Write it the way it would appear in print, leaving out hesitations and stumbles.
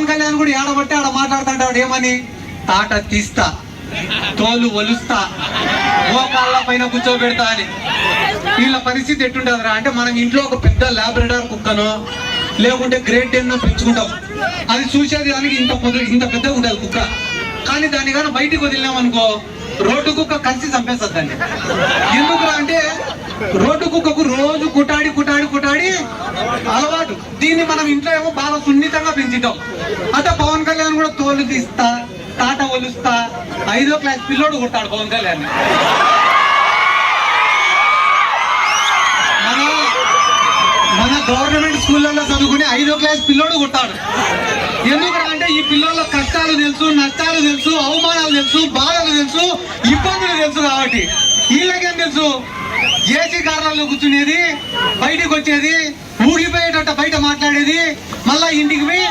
పవన్ కళ్యాణ్ కూడా ఏడబట్టి ఆడ మాట్లాడుతుంటాడు ఏమని, తాట తీస్తా, తోలు ఒలుస్తా, మోకాళ్ళ పైన కూర్చోబెడతా అని. వీళ్ళ పరిస్థితి ఎట్టుంటదిరా అంటే, మనం ఇంట్లో ఒక పెద్ద లాబ్రడార్ కుక్కనో లేకుంటే గ్రేట్ డేన్నో పెంచుకుంటాం. అది చూసేది దానికి ఇంత పెద్దగా ఉండదు కుక్క. కానీ దాన్ని కానీ బయటికి వదిలినామనుకో, రోడ్డు కుక్క కలిసి చంపేస్తుంది దాన్ని. ఎందుకురా అంటే, రోడ్డు కుక్కకు రోజు కుటాడి కుటాడి కుటాడి అలవాటు. దీన్ని మనం ఇంట్లో ఏమో బాగా సున్నితంగా పెంచుతాం. అంటే పవన్ కళ్యాణ్ కూడా తోలు తీస్తా, తాట ఒలుస్తా, 5వ క్లాస్ పిల్లోడు కొడతాడు పవన్ కళ్యాణ్. మన గవర్నమెంట్ స్కూళ్ళల్లో చదువుకుని 5వ క్లాస్ పిల్లోడు కొట్టాడు. ఎందుకంటే ఈ పిల్లల కష్టాలు తెలుసు, నష్టాలు తెలుసు, అవమానాలు తెలుసు, బాధలు తెలుసు, ఇబ్బందులు తెలుసు. కాబట్టి వీళ్ళకేం తెలుసు, ఏసీ కార్లలో కూర్చునేది, బయటికి వచ్చేది, ఊగిపోయేటట్టు బయట మాట్లాడేది, మళ్ళా ఇంటికి పోయి